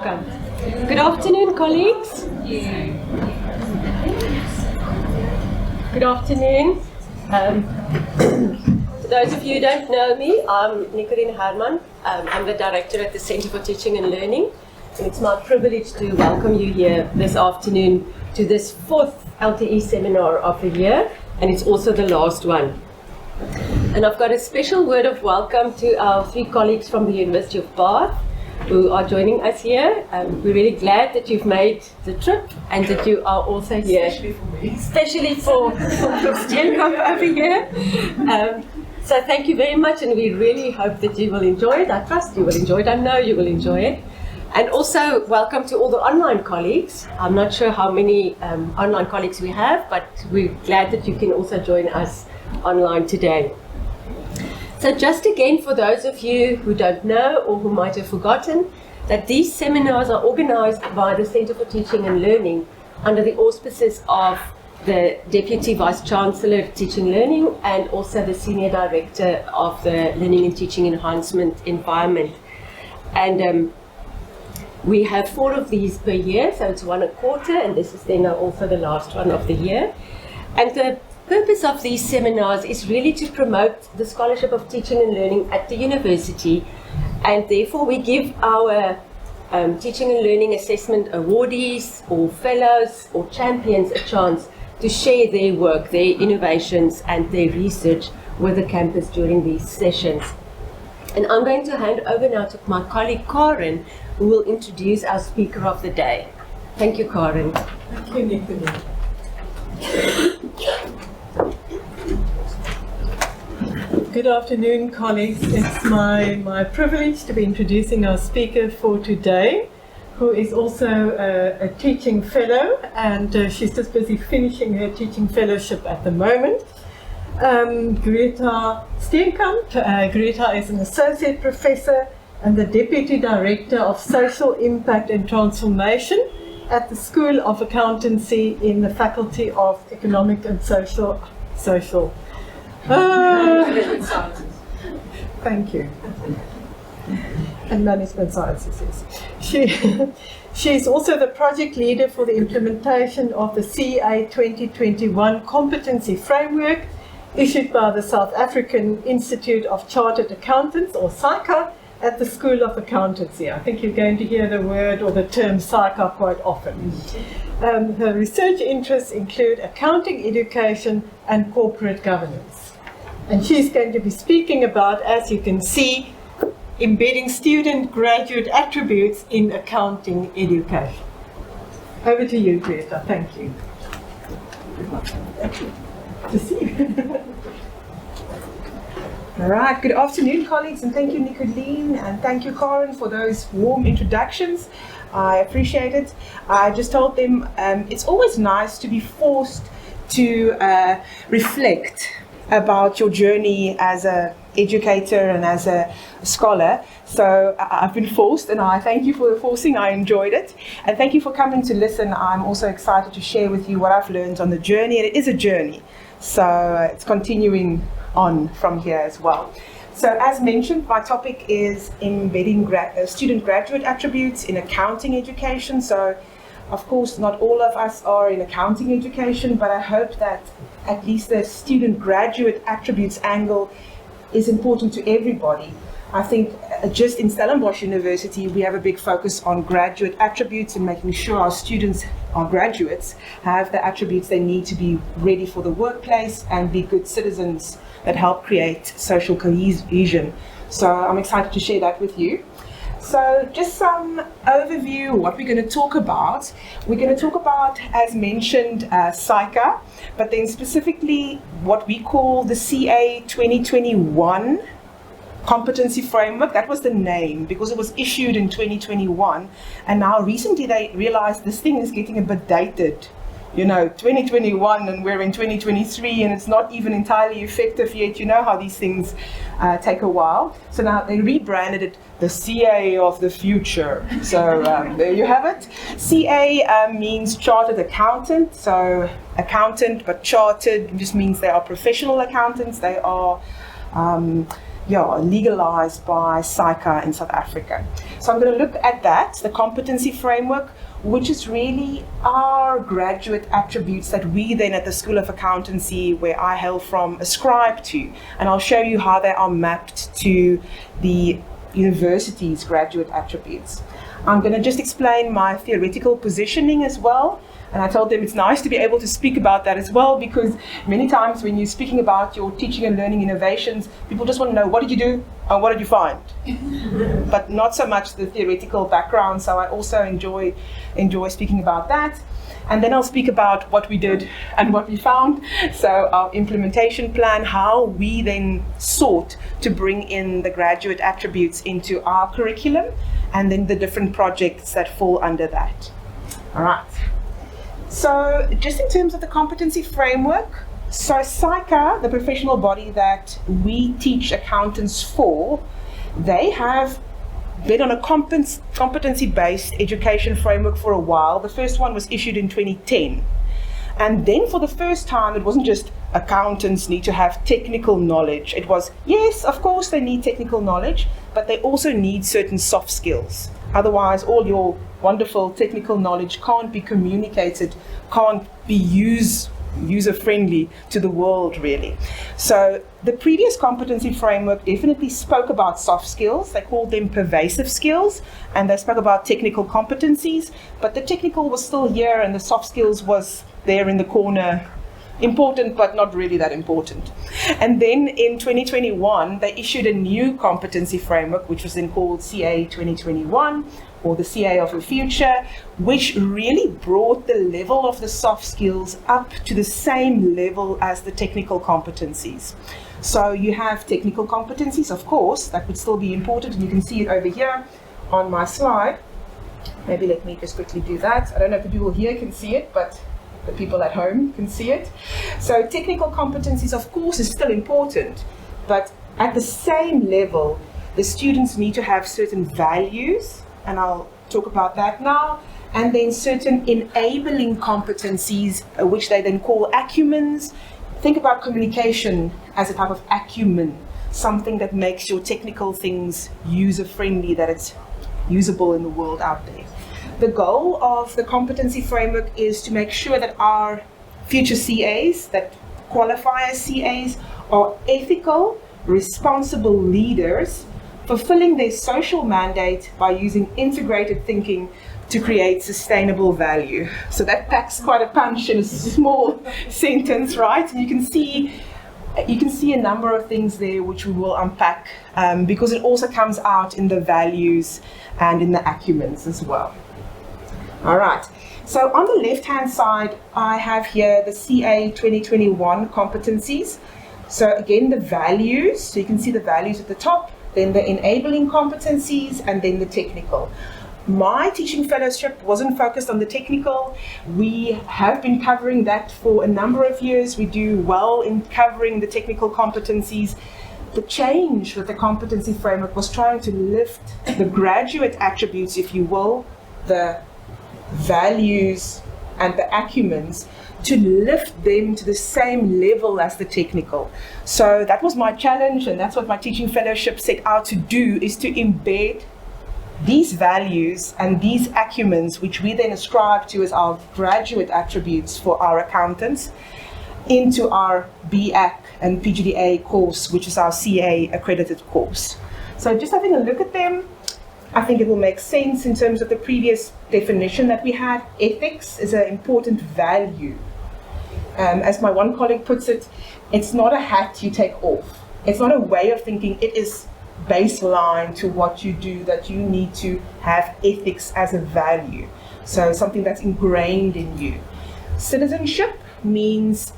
welcome. Good afternoon, colleagues. Good afternoon. For those of you who don't know me, I'm Nicoline Herman. I'm the director at the Center for Teaching and Learning. And it's my privilege to welcome you here this afternoon to this 4th LTE seminar of the year, and it's also the last one. And I've got a special word of welcome to our 3 colleagues from the University of Bath who are joining us here. We're really glad that you've made the trip and that you are also here. Especially for me. Especially for Steenkamp over here. So thank you very much, and we really hope that you will enjoy it. I trust you will enjoy it. I know you will enjoy it. And also welcome to all the online colleagues. I'm not sure how many online colleagues we have, but we're glad that you can also join us online today. So just again, for those of you who don't know or who might have forgotten, that these seminars are organized by the Center for Teaching and Learning under the auspices of the Deputy Vice Chancellor Teaching and Learning and also the Senior Director of the Learning and Teaching Enhancement Environment. And we have 4 of these per year, so it's 1 a quarter, and this is then also the last one of the year. And the purpose of these seminars is really to promote the scholarship of teaching and learning at the university, and therefore we give our teaching and learning assessment awardees or fellows or champions a chance to share their work, their innovations and their research with the campus during these sessions. And I'm going to hand over now to my colleague Karen, who will introduce our speaker of the day. Thank you, Karen. Thank you, Nicoline. Good afternoon, colleagues. It's my privilege to be introducing our speaker for today, who is also a teaching fellow, and she's just busy finishing her teaching fellowship at the moment. Gretha Steenkamp. Gretha is an associate professor and the Deputy Director of Social Impact and Transformation at the School of Accountancy in the Faculty of Economic and Social. Thank you. And Management Sciences, yes. She's also the project leader for the implementation of the CA 2021 Competency Framework issued by the South African Institute of Chartered Accountants, or SAICA, at the School of Accountancy. I think you're going to hear the word or the term SAICA quite often. Her research interests include accounting education and corporate governance. And she's going to be speaking about, as you can see, embedding student-graduate attributes in accounting education. Over to you, Gretha. Thank you. To see you. All right, good afternoon, colleagues, and thank you, Nicoline, and thank you, Karen, for those warm introductions. I appreciate it. I just told them it's always nice to be forced to reflect about your journey as an educator and as a scholar. So I've been forced, and I thank you for the forcing. I enjoyed it. And thank you for coming to listen. I'm also excited to share with you what I've learned on the journey, and it is a journey. So it's continuing on from here as well. So as mentioned, my topic is embedding student graduate attributes in accounting education. So of course, not all of us are in accounting education, but I hope that at least the student graduate attributes angle is important to everybody. I think just in Stellenbosch University, we have a big focus on graduate attributes and making sure our students, our graduates, have the attributes they need to be ready for the workplace and be good citizens that help create social cohesion. So I'm excited to share that with you. So just some overview, what we're going to talk about. We're going to talk about, as mentioned, SAICA, but then specifically what we call the CA 2021 Competency Framework. That was the name because it was issued in 2021, and now recently they realized this thing is getting a bit dated. You know, 2021 and we're in 2023 and it's not even entirely effective yet. You know how these things take a while. So now they rebranded it the CA of the future. So there you have it. CA means Chartered Accountant. So accountant but chartered just means they are professional accountants. They are legalized by SAICA in South Africa. So I'm going to look at that, the competency framework, which is really our graduate attributes that we then at the School of Accountancy, where I hail from, ascribe to. And I'll show you how they are mapped to the university's graduate attributes. I'm going to just explain my theoretical positioning as well. And I told them it's nice to be able to speak about that as well, because many times when you're speaking about your teaching and learning innovations, people just want to know, what did you do and what did you find? But not so much the theoretical background, so I also enjoy speaking about that. And then I'll speak about what we did and what we found. So our implementation plan, how we then sought to bring in the graduate attributes into our curriculum, and then the different projects that fall under that. All right. So just in terms of the competency framework, so SAICA, the professional body that we teach accountants for, they have been on a competency-based education framework for a while. The first one was issued in 2010. And then for the first time, it wasn't just accountants need to have technical knowledge. It was, yes, of course they need technical knowledge, but they also need certain soft skills. Otherwise, all your wonderful technical knowledge can't be communicated, can't be user-friendly to the world, really. So the previous competency framework definitely spoke about soft skills. They called them pervasive skills, and they spoke about technical competencies, but the technical was still here and the soft skills was there in the corner, important but not really that important. And then in 2021, they issued a new competency framework, which was then called CA 2021, or the CA of the future, which really brought the level of the soft skills up to the same level as the technical competencies. So you have technical competencies, of course, that would still be important, and you can see it over here on my slide. Maybe let me just quickly do that. I don't know if the people here can see it, but the people at home can see it. So technical competencies, of course, is still important, but at the same level, the students need to have certain values, and I'll talk about that now, and then certain enabling competencies, which they then call acumens. Think about communication as a type of acumen, something that makes your technical things user-friendly, that it's usable in the world out there. The goal of the competency framework is to make sure that our future CAs, that qualify as CAs, are ethical, responsible leaders, fulfilling their social mandate by using integrated thinking to create sustainable value. So that packs quite a punch in a small sentence, right? And you can see a number of things there which we will unpack, because it also comes out in the values and in the acumens as well. All right, so on the left-hand side, I have here the CA 2021 competencies. So again, the values, so you can see the values at the top, then the enabling competencies, and then the technical. My teaching fellowship wasn't focused on the technical. We have been covering that for a number of years. We do well in covering the technical competencies. The change with the competency framework was trying to lift the graduate attributes, if you will, the values and the acumens, to lift them to the same level as the technical. So that was my challenge, and that's what my teaching fellowship set out to do, is to embed these values and these acumens, which we then ascribe to as our graduate attributes for our accountants, into our BAC and PGDA course, which is our CA accredited course. So just having a look at them, I think it will make sense in terms of the previous definition that we had. Ethics is an important value. As my one colleague puts it, it's not a hat you take off. It's not a way of thinking. It is baseline to what you do, that you need to have ethics as a value. So something that's ingrained in you. Citizenship means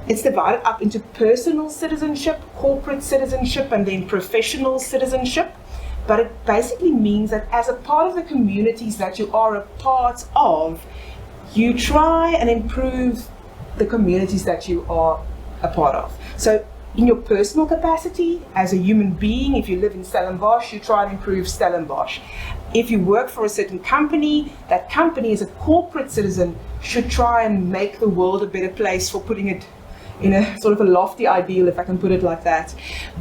it's divided up into personal citizenship, corporate citizenship, and then professional citizenship. But it basically means that as a part of the communities that you are a part of, you try and improve the communities that you are a part of. So in your personal capacity, as a human being, if you live in Stellenbosch, you try and improve Stellenbosch. If you work for a certain company, that company as a corporate citizen should try and make the world a better place, for putting it in a sort of a lofty ideal, if I can put it like that.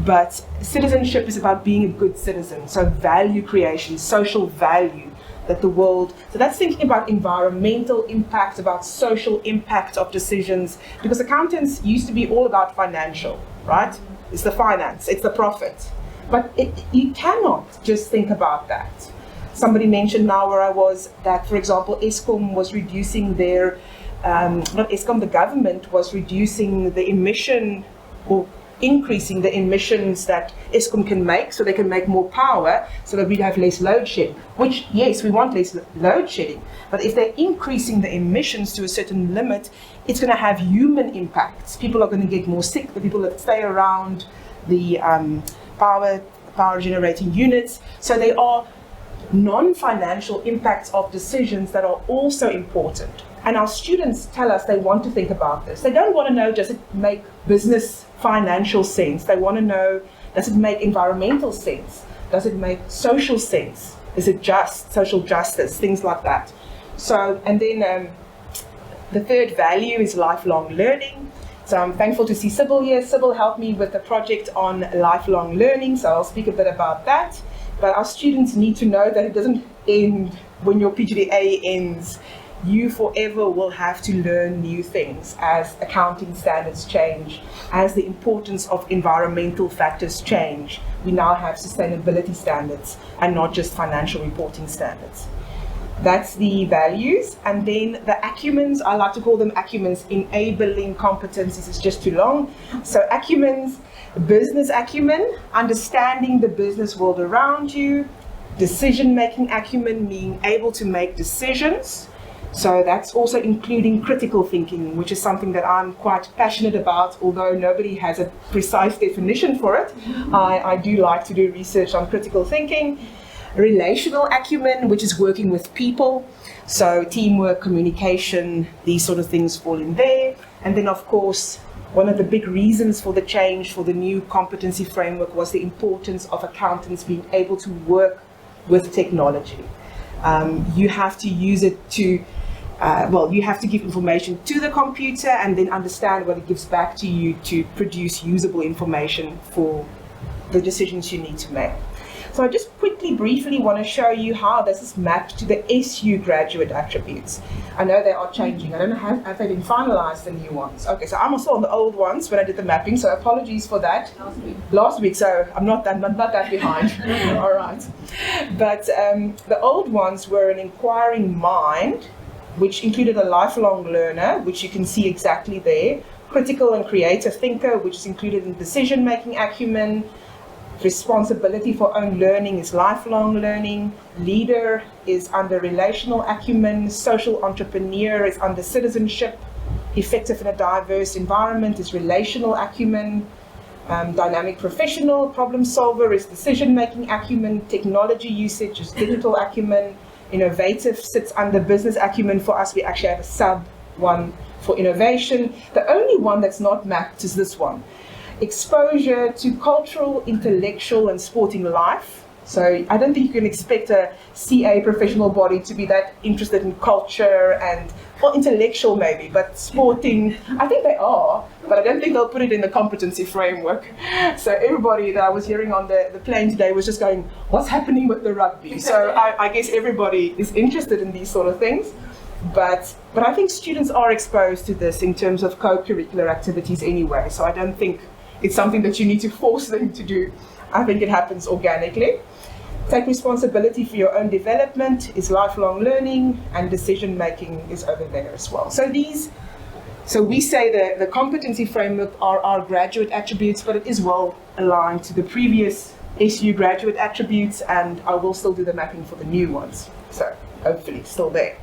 But citizenship is about being a good citizen, so value creation, social value that the world, so that's thinking about environmental impact, about social impact of decisions, because accountants used to be all about financial, right? It's the finance, it's the profit. But you cannot just think about that. Somebody mentioned now where I was that, for example, Eskom was reducing their, not Eskom, the government was reducing the emission or increasing the emissions that Eskom can make so they can make more power so that we have less load shedding. Which, yes, we want less load shedding, but if they're increasing the emissions to a certain limit, it's going to have human impacts. People are going to get more sick, the people that stay around the power generating units. So there are non-financial impacts of decisions that are also important. And our students tell us they want to think about this. They don't want to know, does it make business financial sense? They want to know, does it make environmental sense? Does it make social sense? Is it just social justice? Things like that. So, and then the third value is lifelong learning. So I'm thankful to see Sybil here. Sybil helped me with a project on lifelong learning, so I'll speak a bit about that. But our students need to know that it doesn't end when your PGDA ends. You forever will have to learn new things as accounting standards change, as the importance of environmental factors change. We now have sustainability standards and not just financial reporting standards. That's the values. And then the acumens, I like to call them acumens. Enabling competencies is just too long. So acumens, business acumen, understanding the business world around you. Decision-making acumen, being able to make decisions. So that's also including critical thinking, which is something that I'm quite passionate about, although nobody has a precise definition for it. I do like to do research on critical thinking. Relational acumen, which is working with people. So teamwork, communication, these sort of things fall in there. And then, of course, one of the big reasons for the change for the new competency framework was the importance of accountants being able to work with technology. You have to use it to you have to give information to the computer and then understand what it gives back to you to produce usable information for the decisions you need to make. So I just briefly want to show you how this is mapped to the SU graduate attributes. I know they are changing. I don't know, have they been finalized, the new ones? Okay, so I'm also on the old ones when I did the mapping, so apologies for that. Last week, so I'm not that behind. All right. But the old ones were an inquiring mind, which included a lifelong learner, which you can see exactly there, critical and creative thinker, which is included in decision-making acumen, responsibility for own learning is lifelong learning, leader is under relational acumen, social entrepreneur is under citizenship, effective in a diverse environment is relational acumen, dynamic professional, problem solver is decision-making acumen, technology usage is digital acumen, innovative sits under business acumen. For us, we actually have a sub one for innovation. The only one that's not mapped is this one. Exposure to cultural, intellectual, and sporting life. So I don't think you can expect a CA professional body to be that interested in culture and, well, intellectual maybe, but sporting, I think they are, but I don't think they'll put it in the competency framework. So everybody that I was hearing on the plane today was just going, what's happening with the rugby? So I guess everybody is interested in these sort of things. But I think students are exposed to this in terms of co-curricular activities anyway, so I don't think it's something that you need to force them to do. I think it happens organically. Take responsibility for your own development is lifelong learning, and decision making is over there as well. So we say the competency framework are our graduate attributes, but it is well aligned to the previous SU graduate attributes, and I will still do the mapping for the new ones. So hopefully it's still there.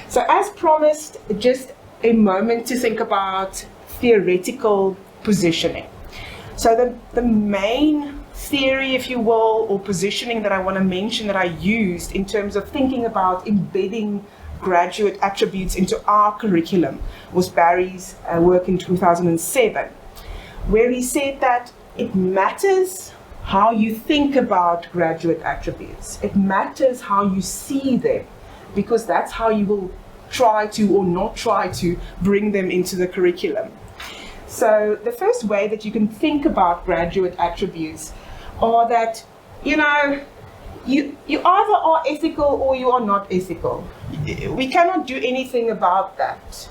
So as promised, just a moment to think about theoretical positioning. So the main theory, if you will, or positioning that I want to mention that I used in terms of thinking about embedding graduate attributes into our curriculum was Barrie's work in 2007, where he said that it matters how you think about graduate attributes. It matters how you see them, because that's how you will try to or not try to bring them into the curriculum. So the first way that you can think about graduate attributes are that, you either are ethical or you are not ethical. We cannot do anything about that.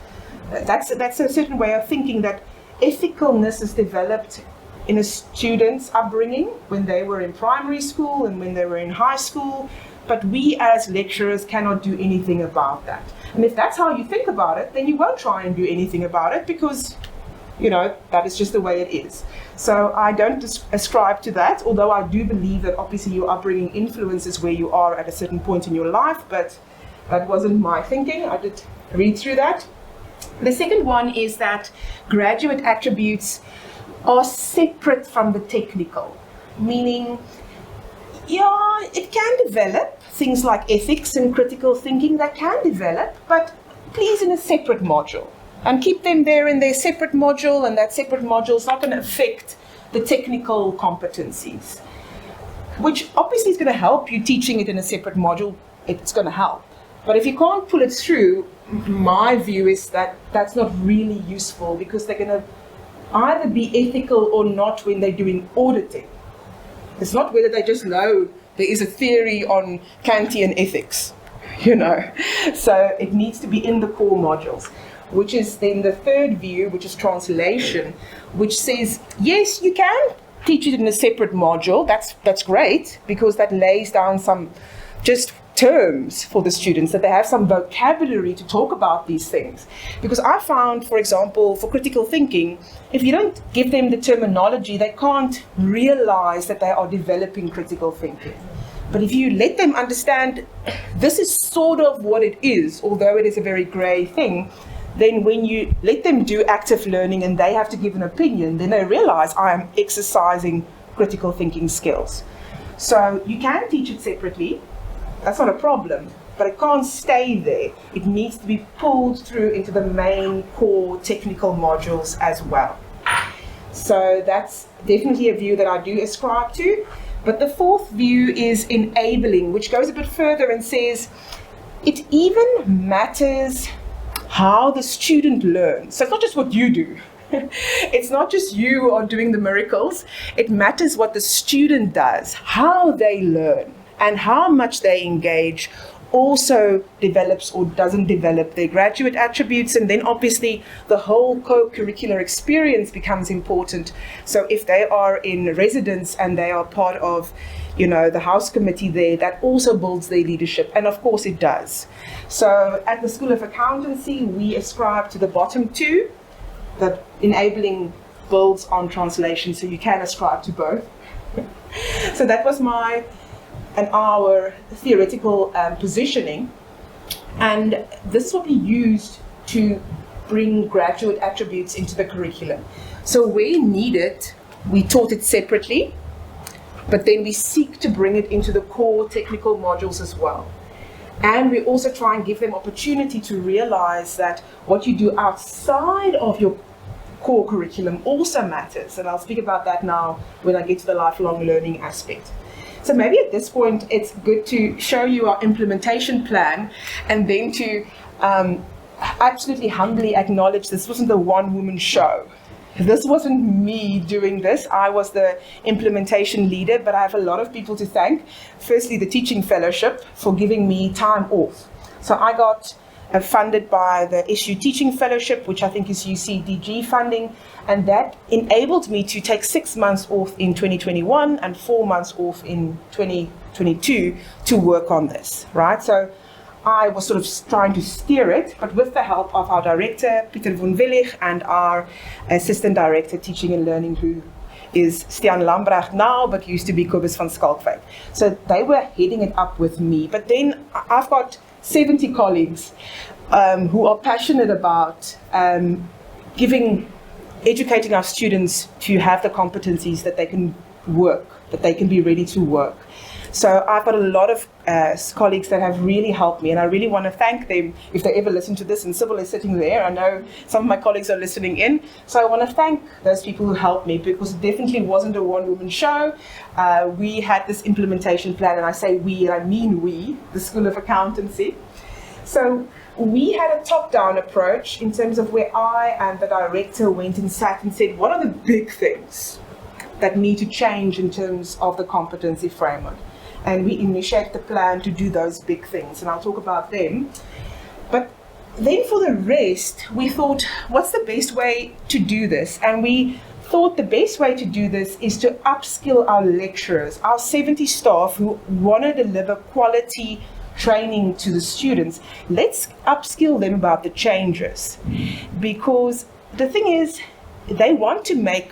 That's a certain way of thinking, that ethicalness is developed in a student's upbringing when they were in primary school and when they were in high school, but we as lecturers cannot do anything about that. And if that's how you think about it, then you won't try and do anything about it, because that is just the way it is. So I don't ascribe to that, although I do believe that obviously your upbringing influences where you are at a certain point in your life, but that wasn't my thinking. I did read through that. The second one is that graduate attributes are separate from the technical, meaning, it can develop things like ethics and critical thinking, that can develop, but please in a separate module. And keep them there in their separate module, and that separate module is not going to affect the technical competencies, which obviously is going to help you teaching it in a separate module. It's going to help. But if you can't pull it through, my view is that that's not really useful, because they're going to either be ethical or not when they're doing auditing. It's not whether they just know there is a theory on Kantian ethics, So it needs to be in the core modules, which is then the third view, which is translation, which says, yes, you can teach it in a separate module. That's great, because that lays down some just terms for the students, that they have some vocabulary to talk about these things. Because I found, for example, for critical thinking, if you don't give them the terminology, they can't realize that they are developing critical thinking. But if you let them understand this is sort of what it is, although it is a very grey thing, then when you let them do active learning and they have to give an opinion, then they realize I am exercising critical thinking skills. So you can teach it separately. That's not a problem, but it can't stay there. It needs to be pulled through into the main core technical modules as well. So that's definitely a view that I do ascribe to. But the fourth view is enabling, which goes a bit further and says it even matters how the student learns. So it's not just what you do. It's not just you who are doing the miracles. It matters what the student does, how they learn, and how much they engage also develops or doesn't develop their graduate attributes. And then obviously the whole co-curricular experience becomes important. So if they are in residence and they are part of the house committee there, that also builds their leadership. And of course it does. So at the School of Accountancy, we ascribe to the bottom two, that enabling builds on translation, so you can ascribe to both. So that was our theoretical positioning, and this is what we used to bring graduate attributes into the curriculum. So where needed, we taught it separately, but then we seek to bring it into the core technical modules as well. And we also try and give them opportunity to realize that what you do outside of your core curriculum also matters, and I'll speak about that now when I get to the lifelong learning aspect. So maybe at this point, it's good to show you our implementation plan, and then to absolutely humbly acknowledge this wasn't a one-woman show. This wasn't me doing this. I was the implementation leader, but I have a lot of people to thank. Firstly, the teaching fellowship for giving me time off. So I got funded by the SU Teaching Fellowship, which I think is UCDG funding, and that enabled me to take 6 months off in 2021 and 4 months off in 2022 to work on this, right? So I was sort of trying to steer it, but with the help of our director, Pieter von Willig, and our assistant director, teaching and learning, who is Stian Lambrecht now, but used to be Kobus van Skalkwyk. So they were heading it up with me. But then I've got 70 colleagues who are passionate about educating our students to have the competencies that they can work, that they can be ready to work. So I've got a lot of colleagues that have really helped me, and I really want to thank them if they ever listen to this, and Sybil is sitting there. I know some of my colleagues are listening in. So I want to thank those people who helped me, because it definitely wasn't a one-woman show. We had this implementation plan, and I say we, and I mean we, the School of Accountancy. So we had a top-down approach in terms of where I and the director went and sat and said, what are the big things that need to change in terms of the competency framework? And we initiated the plan to do those big things, and I'll talk about them. But then for the rest, we thought, what's the best way to do this? And we thought the best way to do this is to upskill our lecturers, our 70 staff who want to deliver quality training to the students. Let's upskill them about the changes, because the thing is, they want to make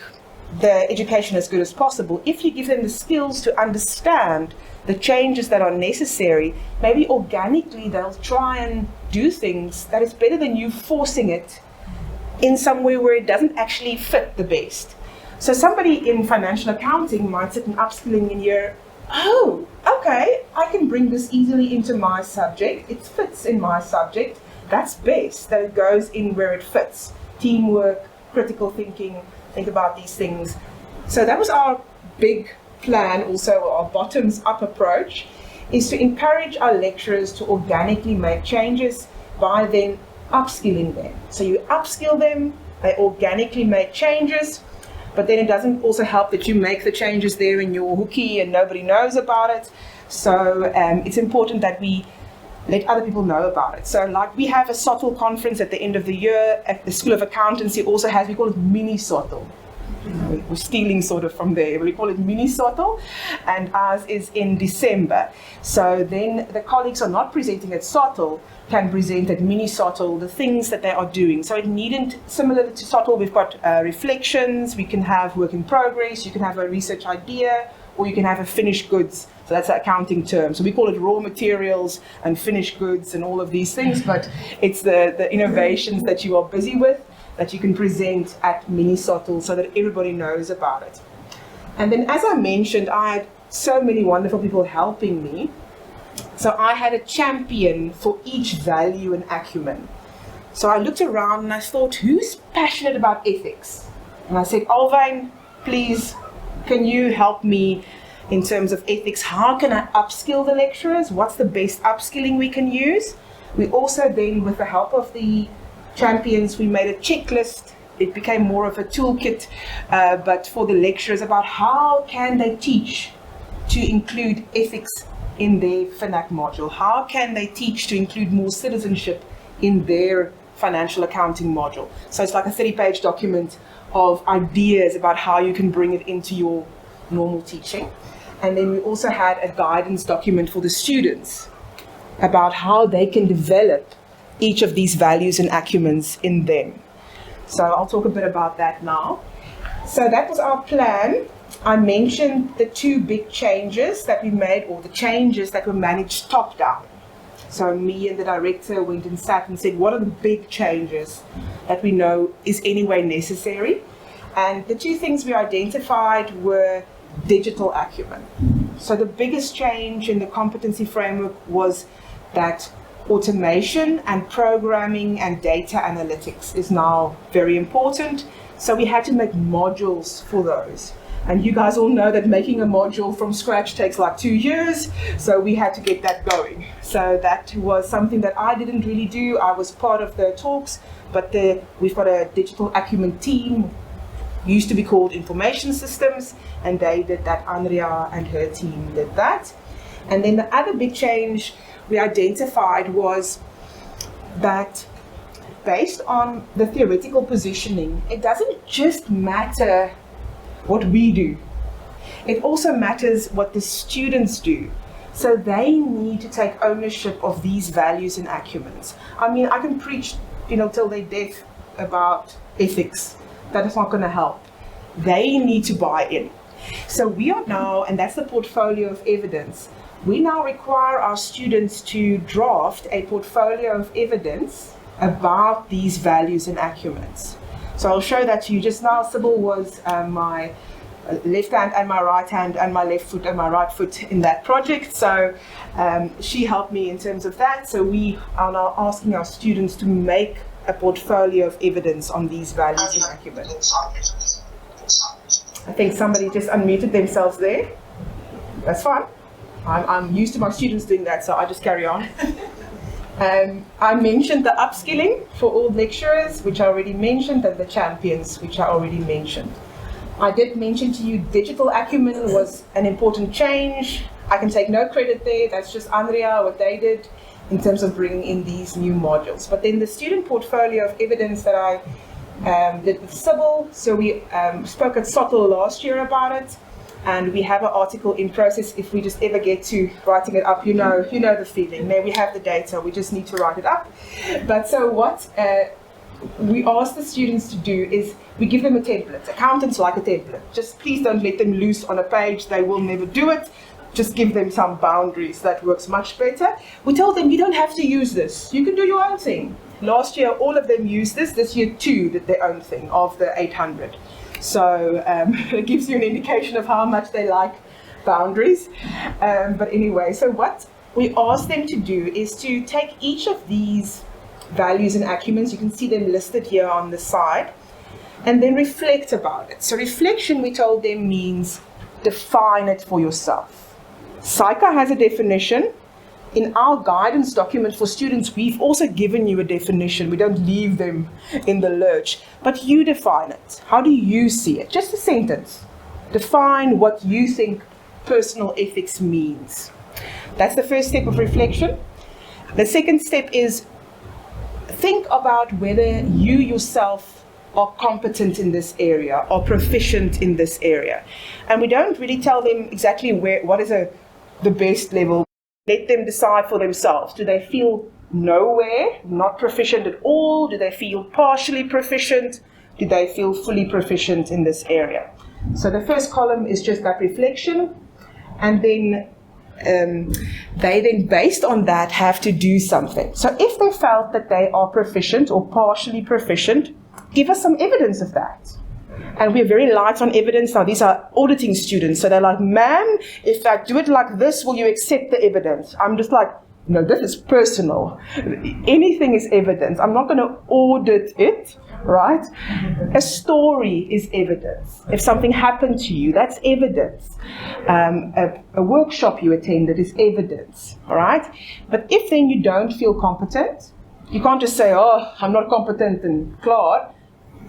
the education as good as possible. If you give them the skills to understand the changes that are necessary, maybe organically they'll try and do things that is better than you forcing it in somewhere where it doesn't actually fit the best. So somebody in financial accounting might sit and upskilling in here, oh, okay, I can bring this easily into my subject. It fits in my subject. That's best, that it goes in where it fits. Teamwork, critical thinking, think about these things. So that was our big plan, also our bottoms-up approach, is to encourage our lecturers to organically make changes by then upskilling them. So you upskill them, they organically make changes, but then it doesn't also help that you make the changes there in your hookie and nobody knows about it. So it's important that we let other people know about it. So like we have a SOTL conference at the end of the year, at the School of Accountancy also has, we call it mini SOTL. We're stealing sort of from there. We call it mini SOTL, and ours is in December. So then the colleagues are not presenting at SOTL, can present at mini SOTL the things that they are doing. So it needn't, similar to SOTL, we've got reflections, we can have work in progress, you can have a research idea, or you can have a finished goods. So that's an accounting term. So we call it raw materials and finished goods and all of these things, but it's the innovations that you are busy with that you can present at mini SOTL so that everybody knows about it. And then, as I mentioned, I had so many wonderful people helping me. So I had a champion for each value and acumen. So I looked around and I thought, who's passionate about ethics? And I said, Alwyn, please, can you help me in terms of ethics? How can I upskill the lecturers? What's the best upskilling we can use? We also then, with the help of the champions, we made a checklist. It became more of a toolkit, but for the lecturers about how can they teach to include ethics in their FINAC module? How can they teach to include more citizenship in their financial accounting module? So it's like a 30-page document of ideas about how you can bring it into your normal teaching. And then we also had a guidance document for the students about how they can develop each of these values and acumens in them. So I'll talk a bit about that now. So that was our plan. I mentioned the two big changes that we made, or the changes that were managed top-down. So me and the director went and sat and said, what are the big changes that we know is anyway necessary? And the two things we identified were digital acumen. So the biggest change in the competency framework was that automation and programming and data analytics is now very important. So we had to make modules for those. And you guys all know that making a module from scratch takes like 2 years. So we had to get that going. So that was something that I didn't really do. I was part of the talks, but we've got a digital acumen team, used to be called information systems, and they did that. Andrea and her team did that. And then the other big change we identified was that based on the theoretical positioning, it doesn't just matter what we do. It also matters what the students do. So they need to take ownership of these values and acumens. I mean, I can preach, till they're deaf about ethics. That is not going to help. They need to buy in. So we are now, and that's the portfolio of evidence, we now require our students to draft a portfolio of evidence about these values and acumens. So I'll show that to you. Just now, Sybil was my left hand and my right hand and my left foot and my right foot in that project. So she helped me in terms of that. So we are now asking our students to make a portfolio of evidence on these values and acumen. I think somebody just unmuted themselves there. That's fine. I'm used to my students doing that, so I just carry on. I mentioned the upskilling for all lecturers, which I already mentioned, and the champions, which I already mentioned. I did mention to you digital acumen was an important change. I can take no credit there, that's just Andrea, what they did in terms of bringing in these new modules. But then the student portfolio of evidence that I did with Sybil, so we spoke at SOTL last year about it, and we have an article in process. If we just ever get to writing it up, you know the feeling. There we have the data, we just need to write it up. But so what we ask the students to do is we give them a template. Accountants like a template. Just please don't let them loose on a page, they will never do it. Just give them some boundaries, that works much better. We told them you don't have to use this, you can do your own thing. Last year all of them used this year 2 did their own thing of the 800. So it gives you an indication of how much they like boundaries. But anyway, so what we ask them to do is to take each of these values and acumens, you can see them listed here on the side, and then reflect about it. So reflection, we told them, means define it for yourself. SAICA has a definition. In our guidance document for students, we've also given you a definition. We don't leave them in the lurch, but you define it. How do you see it? Just a sentence. Define what you think personal ethics means. That's the first step of reflection. The second step is think about whether you yourself are competent in this area or proficient in this area. And we don't really tell them exactly what is the best level. Let them decide for themselves. Do they feel nowhere, not proficient at all? Do they feel partially proficient? Do they feel fully proficient in this area? So the first column is just that reflection, and then they then, based on that, have to do something. So if they felt that they are proficient or partially proficient, give us some evidence of that. And we're very light on evidence. Now, these are auditing students, so they're like, ma'am, if I do it like this, will you accept the evidence? I'm just like, no, this is personal. Anything is evidence. I'm not going to audit it, right? A story is evidence. If something happened to you, that's evidence. A workshop you attended is evidence, all right? But if then you don't feel competent, you can't just say, oh, I'm not competent and Claude.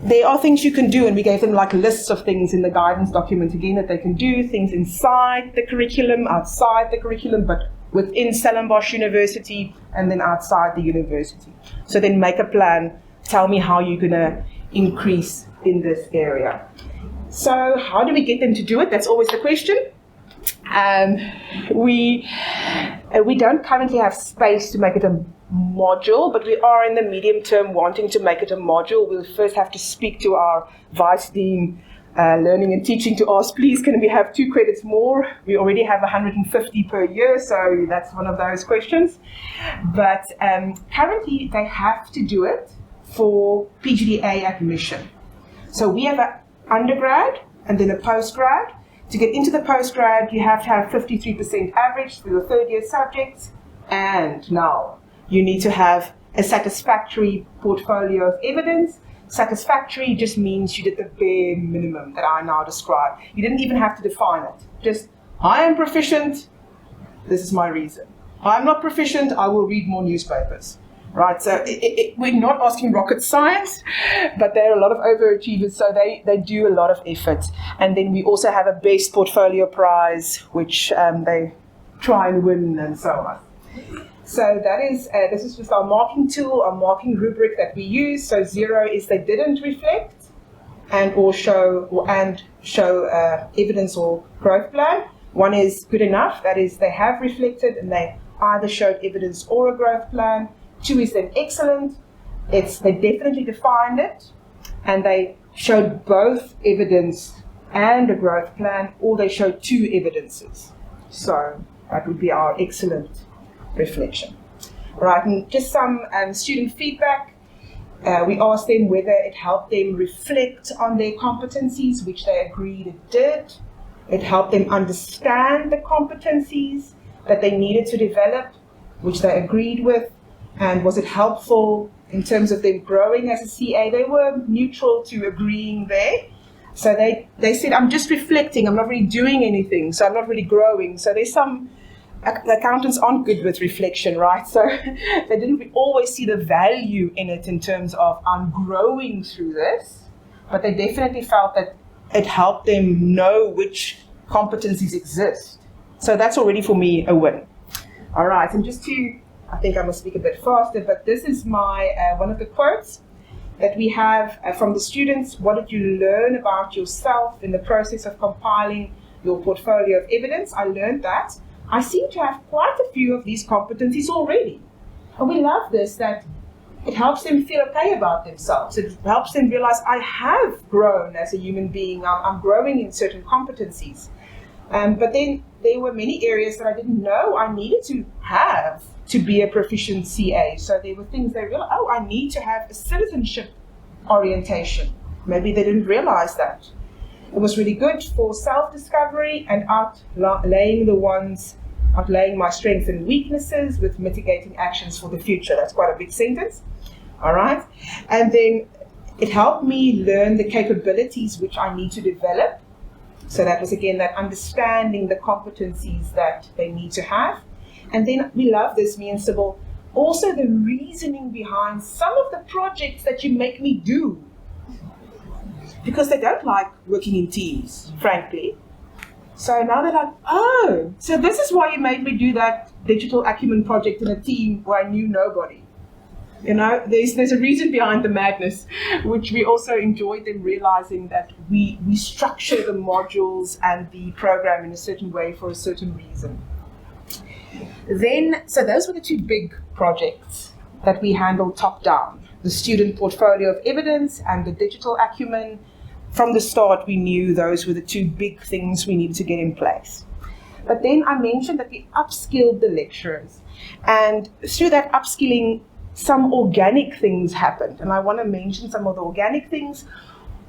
There are things you can do, and we gave them like lists of things in the guidance document again that they can do, things inside the curriculum, outside the curriculum, but within Stellenbosch University and then outside the university. So then make a plan, tell me how you're going to increase in this area. So how do we get them to do it? That's always the question. We don't currently have space to make it a module, but we are in the medium term wanting to make it a module. We'll first have to speak to our Vice Dean Learning and Teaching to ask, please, can we have 2 credits more? We already have 150 per year, so that's one of those questions. But currently they have to do it for PGDA admission. So we have an undergrad and then a postgrad. To get into the postgrad, you have to have 53% average for your third-year subjects, and now you need to have a satisfactory portfolio of evidence. Satisfactory just means you did the bare minimum that I now describe. You didn't even have to define it. Just, I am proficient, this is my reason. I'm not proficient, I will read more newspapers. Right, so we're not asking rocket science, but there are a lot of overachievers, so they do a lot of effort. And then we also have a best portfolio prize, which they try and win and so on. So that is, this is just our marking tool, our marking rubric that we use. So 0 is they didn't reflect and show evidence or growth plan. 1 is good enough, that is they have reflected and they either showed evidence or a growth plan. 2 is then excellent, they definitely defined it and they showed both evidence and a growth plan, or they showed 2 evidences. So that would be our excellent reflection. Right, and just some student feedback. We asked them whether it helped them reflect on their competencies, which they agreed it did. It helped them understand the competencies that they needed to develop, which they agreed with. And was it helpful in terms of them growing as a CA? They were neutral to agreeing there. So they said, I'm just reflecting, I'm not really doing anything, so I'm not really growing. So there's some the accountants aren't good with reflection, right? So they didn't always see the value in it in terms of I'm growing through this, but they definitely felt that it helped them know which competencies exist. So that's already for me a win. All right, and I think I must speak a bit faster, but this is my one of the quotes that we have from the students. What did you learn about yourself in the process of compiling your portfolio of evidence? I learned that I seem to have quite a few of these competencies already. And we love this, that it helps them feel okay about themselves. It helps them realize I have grown as a human being. I'm growing in certain competencies. But then there were many areas that I didn't know I needed to have to be a proficient CA. So there were things they realized, I need to have a citizenship orientation. Maybe they didn't realize that. It was really good for self-discovery and outlaying my strengths and weaknesses with mitigating actions for the future. That's quite a big sentence. All right. And then it helped me learn the capabilities which I need to develop. So that was, again, that understanding the competencies that they need to have. And then we love this, me and Sybil, also the reasoning behind some of the projects that you make me do. Because they don't like working in teams, frankly. So now they're like, so this is why you made me do that digital acumen project in a team where I knew nobody. You know, there's a reason behind the madness, which we also enjoyed them realizing that we structure the modules and the program in a certain way for a certain reason. Then, so those were the two big projects that we handled top down. The student portfolio of evidence and the digital acumen. From the start, we knew those were the two big things we needed to get in place. But then I mentioned that we upskilled the lecturers. And through that upskilling, some organic things happened. And I want to mention some of the organic things.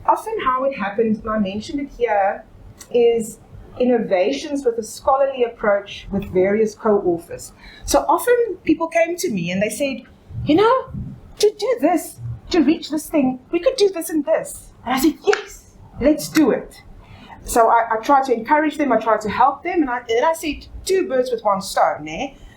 Often how it happens, and I mentioned it here, is innovations with a scholarly approach with various co-authors. So often people came to me and they said, you know, to do this, to reach this thing, we could do this and this. And I said, yes, let's do it. So I tried to encourage them, I tried to help them, and then I said, two birds with one stone.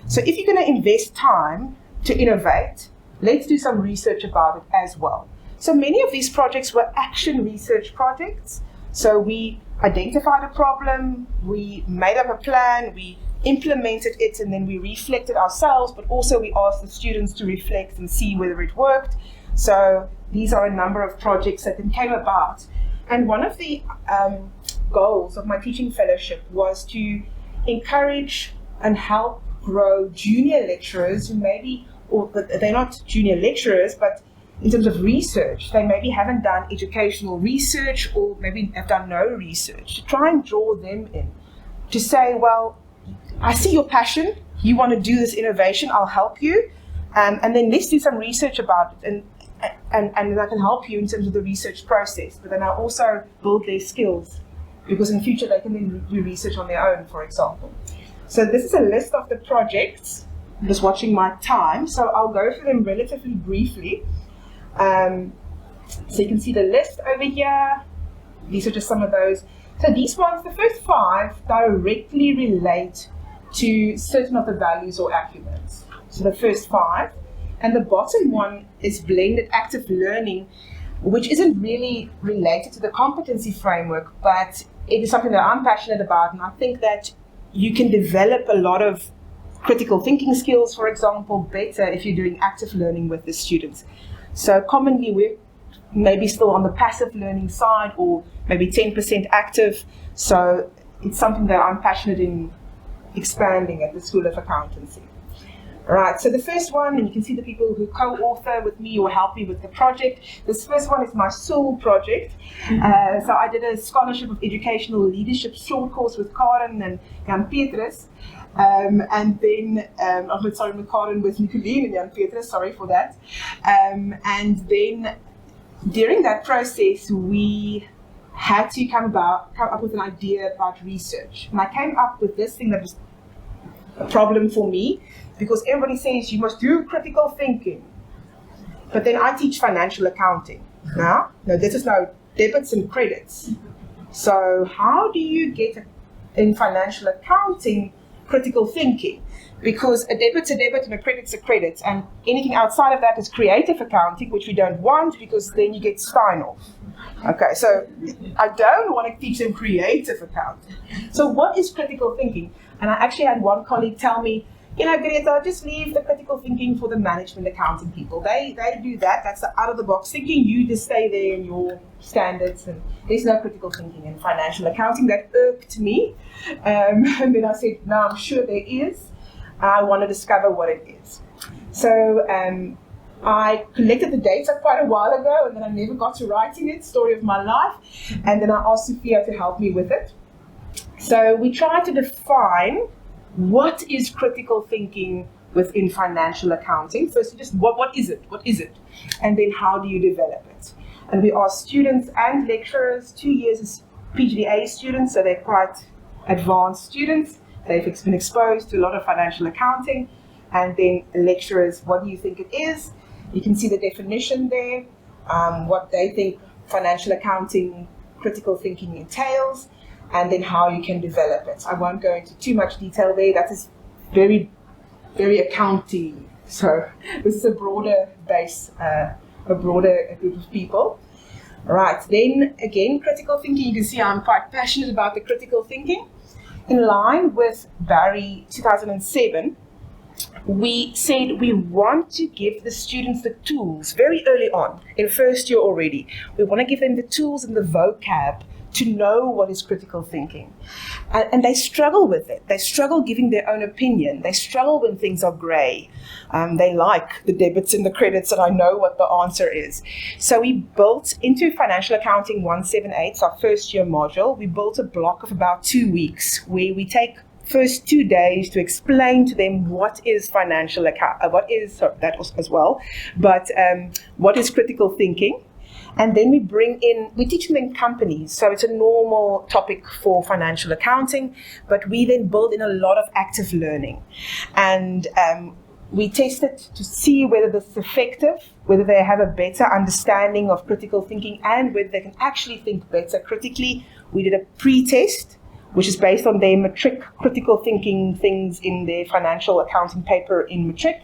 So if you're going to invest time to innovate, let's do some research about it as well. So many of these projects were action research projects. So we identified a problem, we made up a plan, we implemented it, and then we reflected ourselves, but also we asked the students to reflect and see whether it worked. So these are a number of projects that then came about. And one of the goals of my teaching fellowship was to encourage and help grow junior lecturers who maybe, or they're not junior lecturers, but in terms of research, they maybe haven't done educational research or maybe have done no research, to try and draw them in, to say, well, I see your passion, you want to do this innovation, I'll help you, and then let's do some research about it, and I can help you in terms of the research process, but then I also build their skills, because in future they can then do research on their own, for example. So this is a list of the projects. I'm just watching my time, so I'll go through them relatively briefly. So you can see the list over here. These are just some of those. So these ones, the first 5, directly relate to certain of the values or acumens. So the first 5. And the bottom one is blended active learning, which isn't really related to the competency framework, but it is something that I'm passionate about. And I think that you can develop a lot of critical thinking skills, for example, better if you're doing active learning with the students. So commonly we're maybe still on the passive learning side, or maybe 10% active. So it's something that I'm passionate in expanding at the School of Accountancy. All right, so the first one, and you can see the people who co-author with me or help me with the project. This first one is my SOUL project. So I did a Scholarship of Educational Leadership short course with Karen and Jan Petrus. And then, with Karen, with Nicoline and Jan Petrus, sorry for that. And then during that process, we had to come up with an idea about research. And I came up with this thing that was a problem for me, because everybody says you must do critical thinking. But then I teach financial accounting. No, this is now debits and credits. So how do you get in financial accounting critical thinking, because a debit's a debit and a credit's a credit, and anything outside of that is creative accounting, which we don't want, because then you get sign-off. Okay, so I don't want to teach them creative accounting. So what is critical thinking? And I actually had one colleague tell me, Gretha, just leave the critical thinking for the management accounting people. They do that. That's the out-of-the-box thinking. You just stay there in your standards, and there's no critical thinking in financial accounting. That irked me. And then I said, no, I'm sure there is. I want to discover what it is. So I collected the data quite a while ago, and then I never got to writing it, story of my life. And then I asked Sophia to help me with it. So we tried to define what is critical thinking within financial accounting. First, just what is it? What is it? And then how do you develop it? And we asked students and lecturers, 2 years as PGDA students, so they're quite advanced students. They've been exposed to a lot of financial accounting. And then lecturers, what do you think it is? You can see the definition there, what they think financial accounting, critical thinking entails, and then how you can develop it. I won't go into too much detail there. That is very, very accounting. So this is a broader base, a broader group of people. Right, then again, critical thinking. You can see I'm quite passionate about the critical thinking. In line with Barrie 2007, we said we want to give the students the tools very early on, in first year already. We want to give them the tools and the vocab to know what is critical thinking. And they struggle with it. They struggle giving their own opinion. They struggle when things are grey. They like the debits and the credits, and I know what the answer is. So we built into Financial Accounting 178, our first year module, we built a block of about 2 weeks where we take first 2 days to explain to them what is financial account, that was as well, but what is critical thinking. And then we teach them in companies. So it's a normal topic for financial accounting, but we then build in a lot of active learning. And we test it to see whether this is effective, whether they have a better understanding of critical thinking, and whether they can actually think better critically. We did a pre-test, which is based on their matric critical thinking things in their financial accounting paper in matric.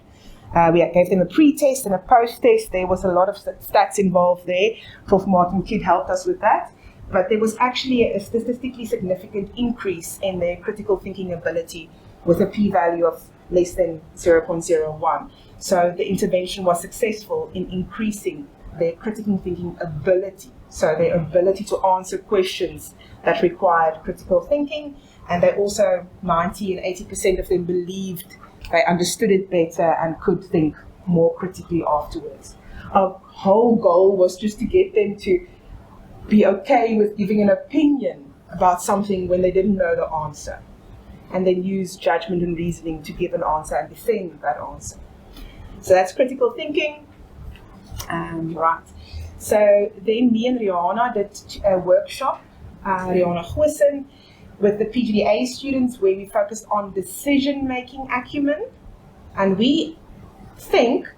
We gave them a pre-test and a post-test. There was a lot of stats involved there. Prof. Martin Kidd helped us with that. But there was actually a statistically significant increase in their critical thinking ability with a p-value of less than 0.01. So the intervention was successful in increasing their critical thinking ability. So their ability to answer questions that required critical thinking. And they also, 90 and 80% of them believed they understood it better and could think more critically afterwards. Our whole goal was just to get them to be okay with giving an opinion about something when they didn't know the answer, and then use judgment and reasoning to give an answer and defend that answer. So that's critical thinking. Right. So then me and Rihanna did a workshop, Rihanna Goosen, with the PGDA students, where we focused on decision-making acumen. And we think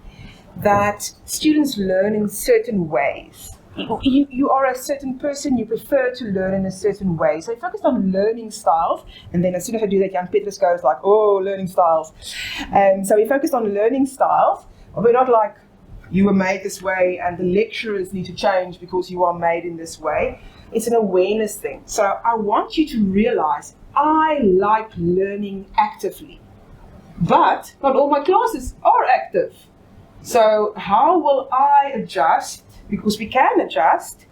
that students learn in certain ways. You are a certain person, you prefer to learn in a certain way. So we focused on learning styles, and then as soon as I do that, young Petrus goes like, oh, learning styles. So we focused on learning styles. We're not like, you were made this way and the lecturers need to change because you are made in this way. It's an awareness thing. So I want you to realize I like learning actively, but not all my classes are active. So how will I adjust, because we can adjust,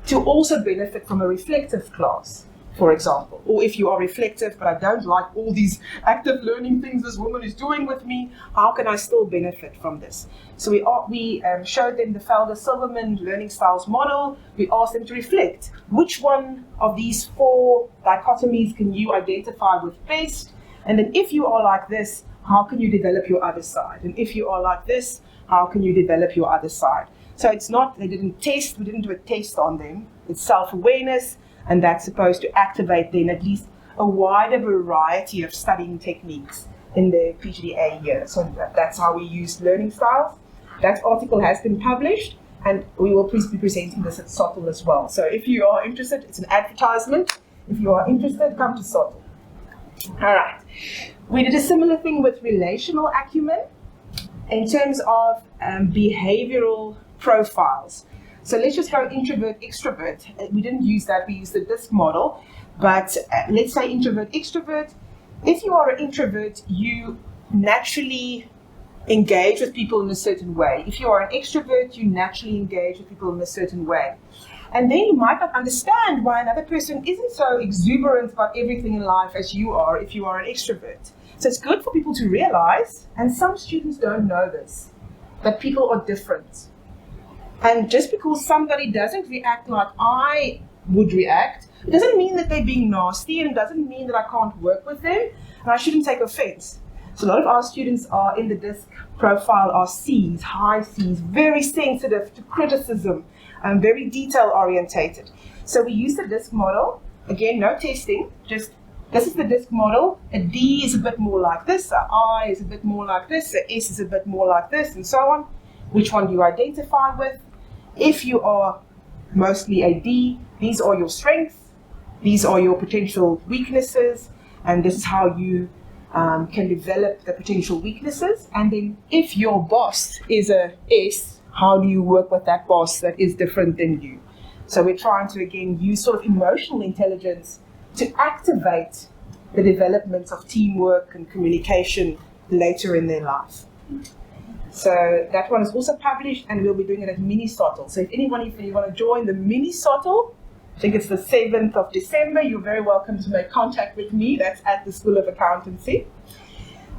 to also benefit from a reflective class, for example? Or if you are reflective, but I don't like all these active learning things this woman is doing with me, how can I still benefit from this? So we showed them the Felder-Silverman learning styles model. We asked them to reflect. Which one of these 4 dichotomies can you identify with best? And then if you are like this, how can you develop your other side? And if you are like this, how can you develop your other side? So it's not, they didn't test, we didn't do a test on them. It's self-awareness, and that's supposed to activate then at least a wider variety of studying techniques in the PGDA year. So that's how we use learning styles. That article has been published, and we will be presenting this at SOTL as well. So if you are interested, it's an advertisement. If you are interested, come to SOTL. All right. We did a similar thing with relational acumen in terms of behavioral profiles. So let's just go introvert, extrovert. We didn't use that, we used the DISC model. But let's say introvert, extrovert. If you are an introvert, you naturally engage with people in a certain way. If you are an extrovert, you naturally engage with people in a certain way. And then you might not understand why another person isn't so exuberant about everything in life as you are if you are an extrovert. So it's good for people to realize, and some students don't know this, that people are different. And just because somebody doesn't react like I would react, it doesn't mean that they're being nasty, and it doesn't mean that I can't work with them, and I shouldn't take offense. So a lot of our students are in the DISC profile are C's, high C's, very sensitive to criticism, very detail orientated. So we use the DISC model. Again, no testing, just this is the DISC model. A D is a bit more like this, a I is a bit more like this, a S is a bit more like this, and so on. Which one do you identify with? If you are mostly a D, these are your strengths, these are your potential weaknesses, and this is how you can develop the potential weaknesses. And then if your boss is a S, how do you work with that boss that is different than you? So we're trying to, again, use sort of emotional intelligence to activate the development of teamwork and communication later in their life. So that one is also published, and we'll be doing it at Mini Sottle. So if anyone, if you want to join the Mini Sottle, I think it's the 7th of December, you're very welcome to make contact with me. That's at the School of Accountancy.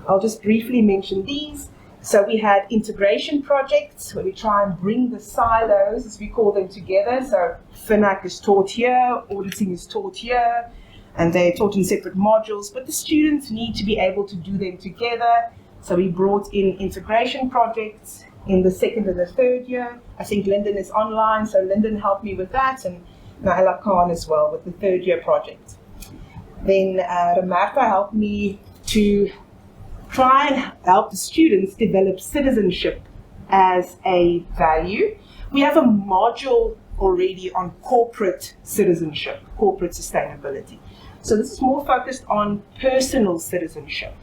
I'll just briefly mention these. So we had integration projects where we try and bring the silos, as we call them, together. So FINAC is taught here, auditing is taught here, and they're taught in separate modules, but the students need to be able to do them together. So we brought in integration projects in the 2nd and the 3rd year. I think Lyndon is online, so Lyndon helped me with that, and Naila Khan as well with the 3rd year project. Then Romarta helped me to try and help the students develop citizenship as a value. We have a module already on corporate citizenship, corporate sustainability. So this is more focused on personal citizenship.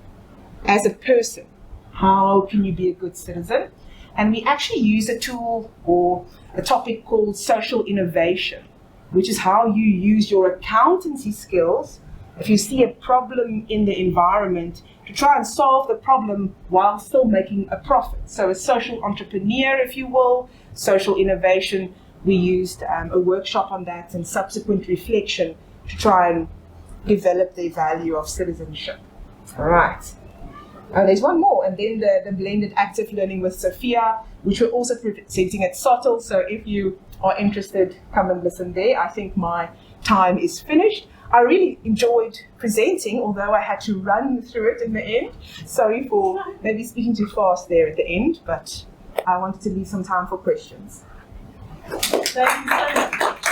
As a person, how can you be a good citizen? And we actually use a tool or a topic called social innovation, which is how you use your accountancy skills if you see a problem in the environment to try and solve the problem while still making a profit. So a social entrepreneur, if you will, social innovation. We used a workshop on that and subsequent reflection to try and develop the value of citizenship. All right. There's one more, and then the blended active learning with Sophia, which we're also presenting at Sottle. So if you are interested, come and listen there. I think my time is finished. I really enjoyed presenting, although I had to run through it in the end. Sorry for maybe speaking too fast there at the end, but I wanted to leave some time for questions. Thank you so much.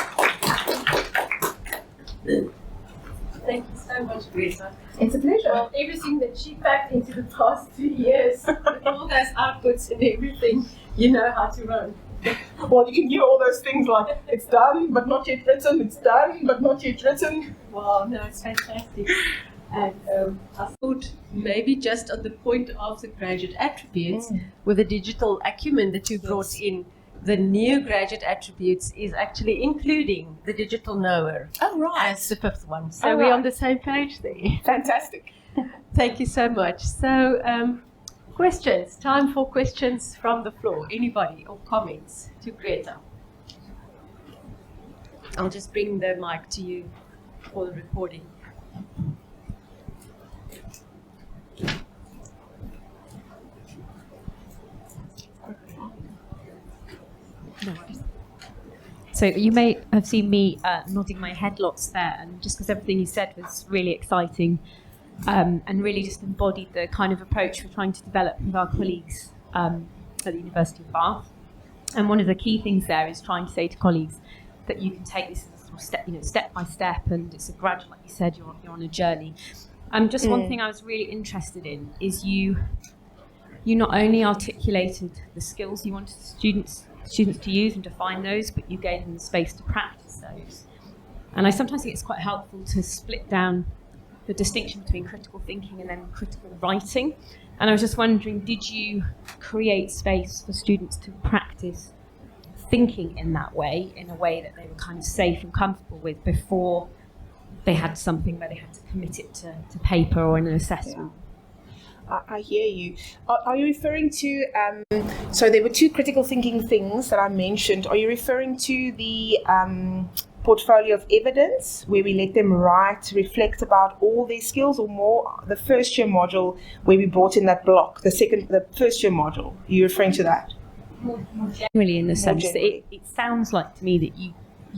Thank you so much, Gretha. It's a pleasure. Well, everything that she packed into the past 2 years, with all those outputs and everything, you know how to run. Well, you can hear all those things like, it's done, but not yet written, it's done, but not yet written. Wow, no, it's fantastic. And I thought maybe just on the point of the graduate attributes, with the digital acumen that you brought in, the new graduate attributes is actually including the digital knower as the 5th one. So we're on the same page there. Fantastic. Thank you so much. So questions, time for questions from the floor. Anybody or comments to Gretha? I'll just bring the mic to you for the recording. No worries. So you may have seen me nodding my head lots there, and just because everything you said was really exciting and really just embodied the kind of approach we're trying to develop with our colleagues at the University of Bath. And one of the key things there is trying to say to colleagues that you can take this as a sort of step, step by step, and it's a gradual, like you said, you're on a journey. Just one thing I was really interested in is you not only articulated the skills you wanted students to use and define those, but you gave them the space to practice those. And I sometimes think it's quite helpful to split down the distinction between critical thinking and then critical writing. And I was just wondering, did you create space for students to practice thinking in that way, in a way that they were kind of safe and comfortable with before they had something where they had to commit it to paper or in an assessment? I hear you. Are you referring to, so there were two critical thinking things that I mentioned. Are you referring to the portfolio of evidence, where we let them write, reflect about all their skills, or more the first year module where we brought in that block, the first year module? Are you referring to that? More generally, in the sense that it sounds like to me that you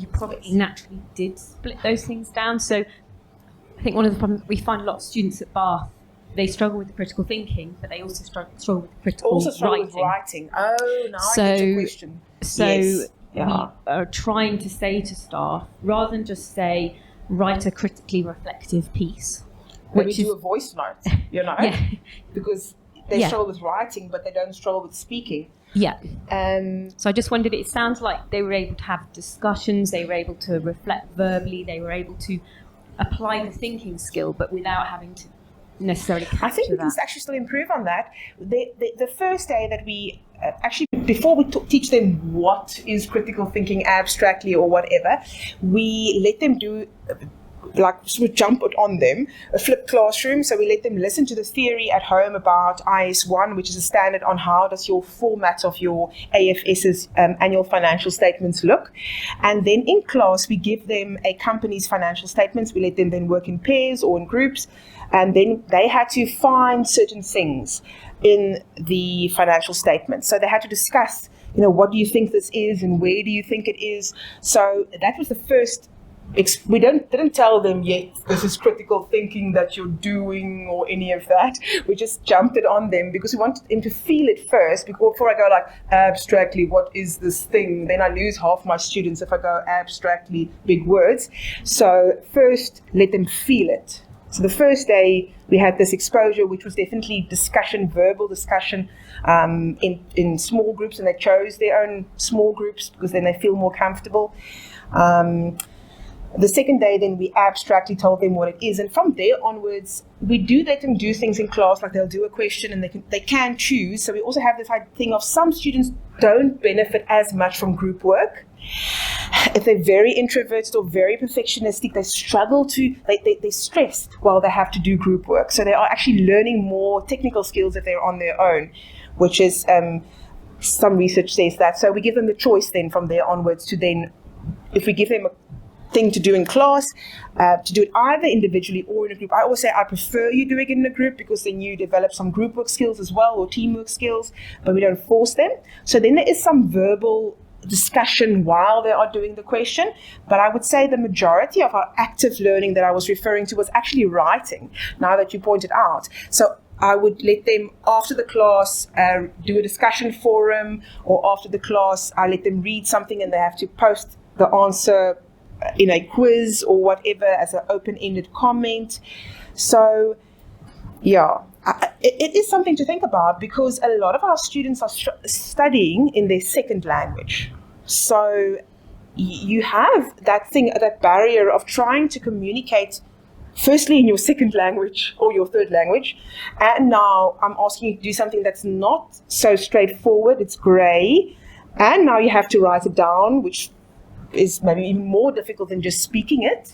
probably naturally did split those things down. So I think one of the problems we find a lot of students at Bath, they struggle with the critical thinking, but they also struggle with the critical writing. Oh, now I get your question. So yes. we are trying to say to staff, rather than just say, write a critically reflective piece. Maybe do a voice note, because they struggle with writing, but they don't struggle with speaking. Yeah. So I just wondered, it sounds like they were able to have discussions, they were able to reflect verbally, they were able to apply the thinking skill, but without having to necessarily capture that. I think we can actually still improve on that. The first day that we actually, before we teach them what is critical thinking abstractly or whatever, we let them do sort of jump it on them, a flipped classroom. So we let them listen to the theory at home about IS1, which is a standard on how does your format of your AFS's annual financial statements look. And then in class, we give them a company's financial statements. We let them then work in pairs or in groups. And then they had to find certain things in the financial statements. So they had to discuss, what do you think this is and where do you think it is? So that was the first. We didn't tell them yet this is critical thinking that you're doing or any of that. We just jumped it on them because we wanted them to feel it first before I go abstractly, what is this thing? Then I lose half my students if I go abstractly, big words. So first, let them feel it. So the first day we had this exposure, which was definitely discussion, verbal discussion in small groups, and they chose their own small groups because then they feel more comfortable. The second day, then we abstractly told them what it is, and from there onwards, we do let them do things in class, like they'll do a question and they can choose. So we also have this thing of some students don't benefit as much from group work. If they're very introverted or very perfectionistic, they struggle they're stressed while they have to do group work. So they are actually learning more technical skills if they're on their own, which is, some research says that. So we give them the choice then from there onwards to then, if we give them a thing to do in class, to do it either individually or in a group. I always say I prefer you doing it in a group because then you develop some group work skills as well, or teamwork skills, but we don't force them. So then there is some verbal discussion while they are doing the question, but I would say the majority of our active learning that I was referring to was actually writing, now that you pointed out. So I would let them, after the class, do a discussion forum, or after the class, I let them read something and they have to post the answer in a quiz or whatever as an open-ended comment. So, it is something to think about because a lot of our students are studying in their second language. So you have that barrier of trying to communicate firstly in your second language or your third language, and now I'm asking you to do something that's not so straightforward, it's grey, and now you have to write it down, which is maybe even more difficult than just speaking it.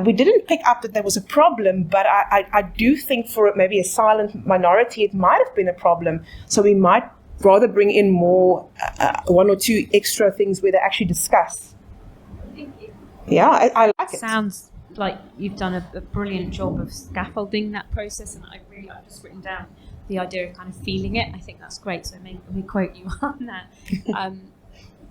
We didn't pick up that there was a problem, but I do think for maybe a silent minority, it might have been a problem. So we might rather bring in more, one or two extra things where they actually discuss. I like it. Sounds like you've done a brilliant job of scaffolding that process, and I've just written down the idea of kind of feeling it. I think that's great, so let me quote you on that.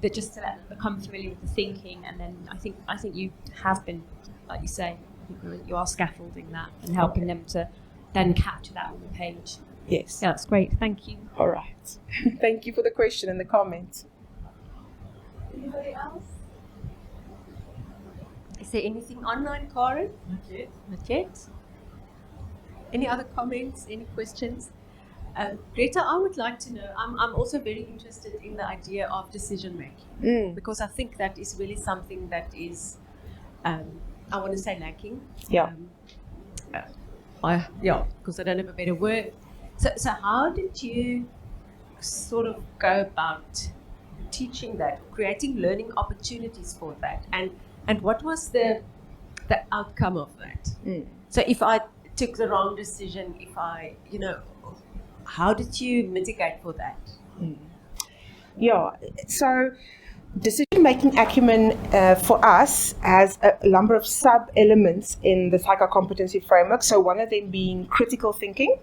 But just to let them become familiar with the thinking, and then I think you have been, like you say, I think you are scaffolding that and helping them to then capture that on the page. Yes. Yeah, that's great. Thank you. All right. Thank you for the question and the comment. Anybody else? Is there anything online, Karen? Not yet. Any other comments? Any questions? Gretha, I would like to know, I'm also very interested in the idea of decision making, because I think that is really something that is, I want to say, lacking. Yeah. because I don't have a better word. So how did you sort of go about teaching that, creating learning opportunities for that, and what was the outcome of that? So if I took the wrong decision, how did you mitigate for that? Yeah, so decision-making acumen for us has a number of sub-elements in the Psycho Competency Framework. So one of them being critical thinking,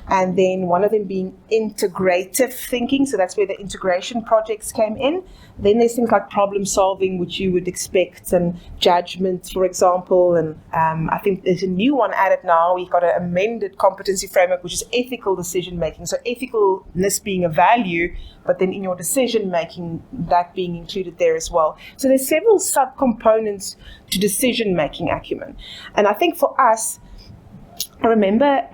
and then one of them being integrative thinking. So that's where the integration projects came in. Then there's things like problem solving, which you would expect, and judgment, for example. And I think there's a new one added now. We've got an amended competency framework, which is ethical decision-making. So ethicalness being a value, but then in your decision-making, that being included there as well. So there's several subcomponents to decision-making acumen. And I think for us, I remember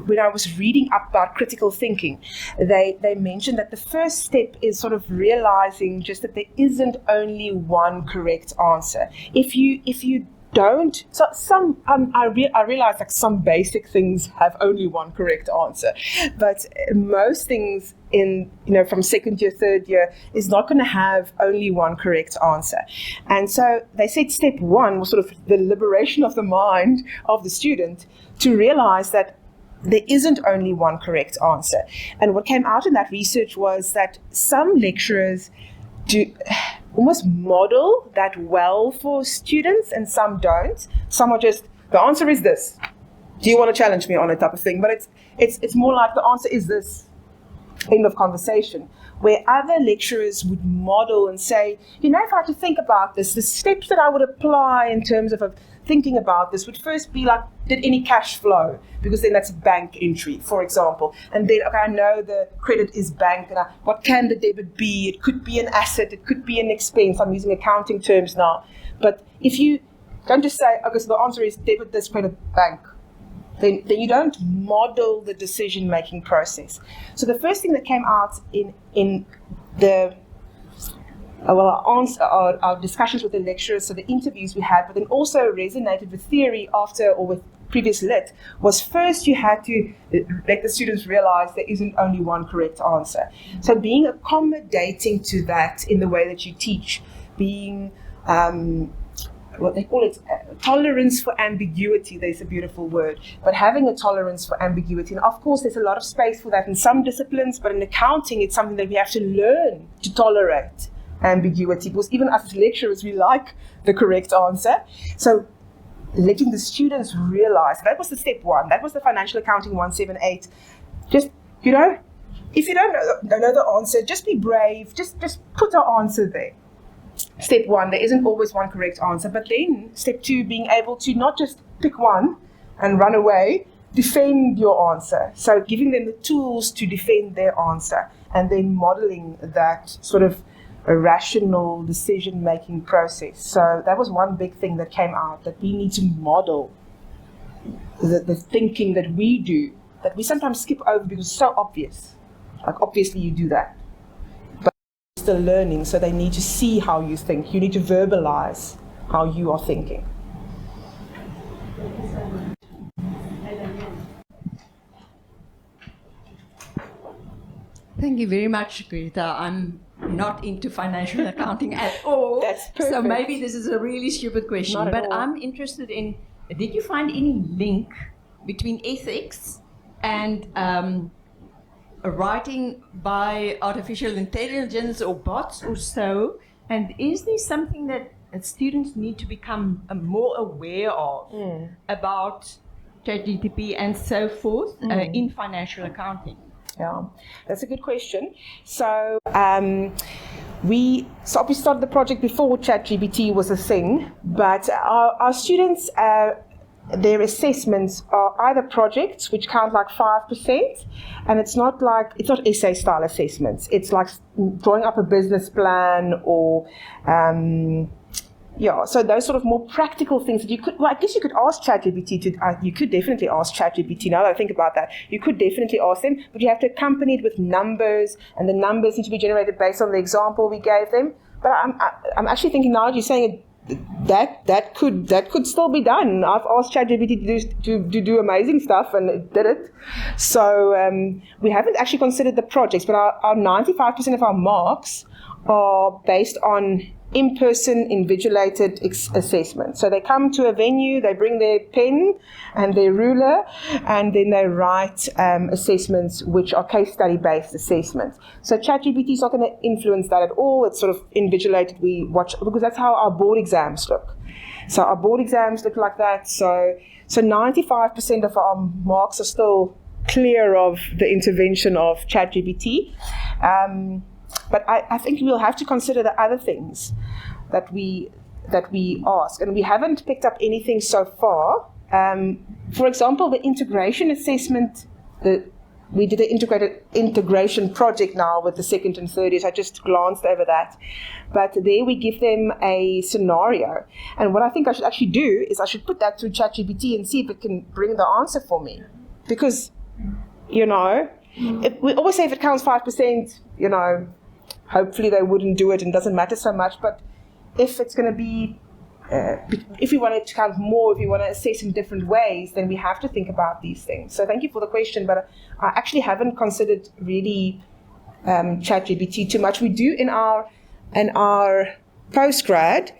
when I was reading up about critical thinking, they mentioned that the first step is sort of realizing just that there isn't only one correct answer. If you don't, so some I realize like some basic things have only one correct answer, but most things in from second year, third year is not going to have only one correct answer. And so they said step one was sort of the liberation of the mind of the student to realize that there isn't only one correct answer. And what came out in that research was that some lecturers do almost model that well for students and some don't. Some are just, the answer is this. Do you want to challenge me on it type of thing? But it's more like the answer is this. End of conversation. Where other lecturers would model and say, if I had to think about this, the steps that I would apply in terms of thinking about this would first be like, did any cash flow? Because then that's a bank entry, for example. And then, okay, I know the credit is bank, and what can the debit be? It could be an asset, it could be an expense. I'm using accounting terms now. But if you don't just say, okay, so the answer is debit this, credit bank, then you don't model the decision-making process. So the first thing that came out in the our discussions with the lecturers, so the interviews we had, but then also resonated with theory after or with previous lit, was first you had to let the students realize there isn't only one correct answer. So being accommodating to that in the way that you teach, being what they call it, tolerance for ambiguity, there's a beautiful word, but having a tolerance for ambiguity. And of course, there's a lot of space for that in some disciplines, but in accounting, it's something that we have to learn to tolerate ambiguity, because even as lecturers, we like the correct answer. So letting the students realize, that was the step one, that was the financial accounting 178. Just, if you don't know the answer, just be brave, just put an answer there. Step one, there isn't always one correct answer, but then step two, being able to not just pick one and run away, defend your answer. So giving them the tools to defend their answer, and then modeling that sort of a rational decision-making process. So that was one big thing that came out, that we need to model the thinking that we do, that we sometimes skip over because it's so obvious. Like, obviously you do that. But you're still learning, so they need to see how you think. You need to verbalize how you are thinking. Thank you very much, Gretha. I'm not into financial accounting at all. That's perfect. So maybe this is a really stupid question, but all. I'm interested in, did you find any link between ethics and writing by artificial intelligence or bots or so? And is there something that students need to become more aware of about ChatGPT and so forth in financial accounting? Yeah, that's a good question. So we obviously started the project before ChatGPT was a thing, but our students, their assessments are either projects, which count like 5%, and it's not essay style assessments. It's like drawing up a business plan or so those sort of more practical things that you could, I guess you could ask ChatGPT to, you could definitely ask ChatGPT, now that I think about that, you could definitely ask them, but you have to accompany it with numbers, and the numbers need to be generated based on the example we gave them. But I'm actually thinking now, you're saying that could still be done. I've asked ChatGPT to do amazing stuff, and it did it. So we haven't actually considered the projects, but our 95% of our marks are based on in-person invigilated assessment. So they come to a venue, they bring their pen and their ruler, and then they write assessments which are case study based assessments. So ChatGPT is not going to influence that at all. It's sort of invigilated. We watch, because that's how our board exams look. So our board exams look like that. So 95% of our marks are still clear of the intervention of ChatGPT. But I think we'll have to consider the other things that we ask, and we haven't picked up anything so far. For example, the integration assessment, we did an integrated integration project now with the second and third years. I just glanced over that. But there we give them a scenario. And what I think I should actually do is I should put that through ChatGPT and see if it can bring the answer for me. Because, we always say if it counts 5%, hopefully they wouldn't do it and doesn't matter so much. But if it's going to be, if we want it to count more, if we want to assess in different ways, then we have to think about these things. So thank you for the question, but I actually haven't considered really ChatGPT too much. We do in our postgrad.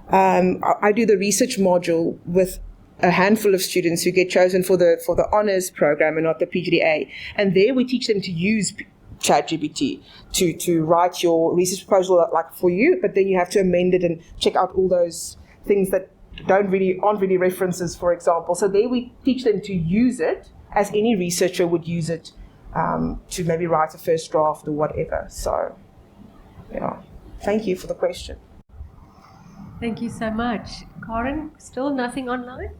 I do the research module with a handful of students who get chosen for the honors program and not the PGDA, and there we teach them to use ChatGPT to write your research proposal like for you, but then you have to amend it and check out all those things that aren't really references, for example. So there we teach them to use it as any researcher would use it to maybe write a first draft or whatever. So, thank you for the question. Thank you so much. Karen, still nothing online?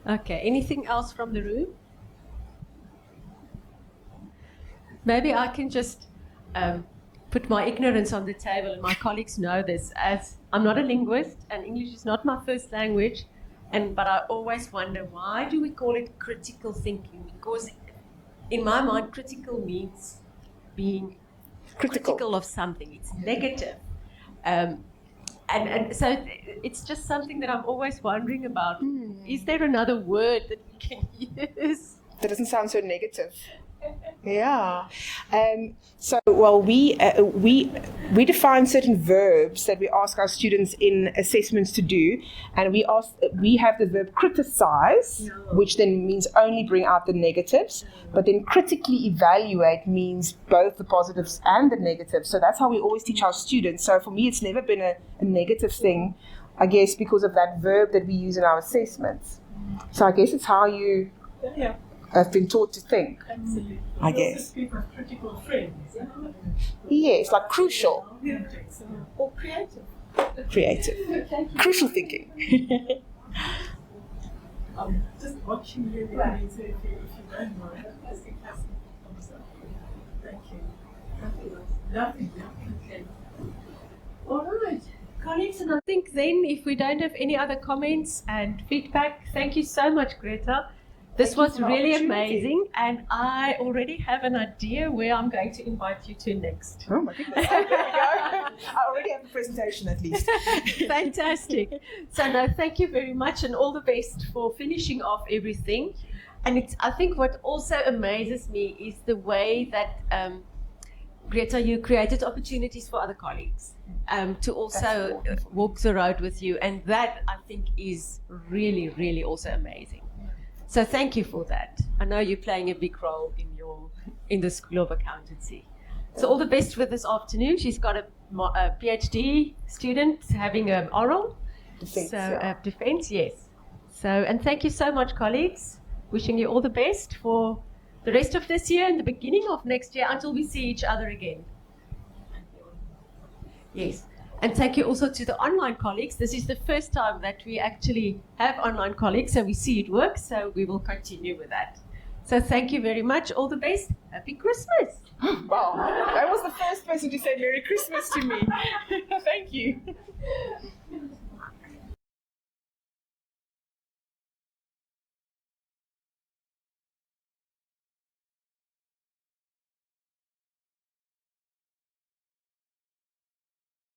Okay, anything else from the room? Maybe I can just put my ignorance on the table, and my colleagues know this, as I'm not a linguist and English is not my first language, but I always wonder, why do we call it critical thinking? Because in my mind, critical means being critical of something. It's negative. And so it's just something that I'm always wondering about. Is there another word that we can use? That doesn't sound so negative. Yeah. We define certain verbs that we ask our students in assessments to do, and we have the verb criticize, which then means only bring out the negatives, but then critically evaluate means both the positives and the negatives. So that's how we always teach our students. So for me, it's never been a negative thing, I guess, because of that verb that we use in our assessments. So I guess it's how you have been taught to think. Absolutely. I guess. Speak of critical frames. Yes, like crucial. Or creative. Creative. Crucial thinking. I'm just watching you guys if you don't mind. Thank you. Nothing. Okay. All right. Colleagues, and I think then if we don't have any other comments and feedback, thank you so much, Gretha. This was really amazing, and I already have an idea where I'm going to invite you to next. Oh my goodness, there we go. I already have a presentation at least. Fantastic. So no, thank you very much, and all the best for finishing off everything. And I think what also amazes me is the way that, Gretha, you created opportunities for other colleagues to also walk the road with you, and that I think is really, really also amazing. So thank you for that. I know you're playing a big role in the School of Accountancy. So all the best for this afternoon. She's got a PhD student having an oral. Defense, yes. So, and thank you so much, colleagues. Wishing you all the best for the rest of this year and the beginning of next year until we see each other again. Yes. And thank you also to the online colleagues. This is the first time that we actually have online colleagues, so we see it work, so we will continue with that. So thank you very much. All the best. Happy Christmas. Wow, that was the first person to say Merry Christmas to me. Thank you.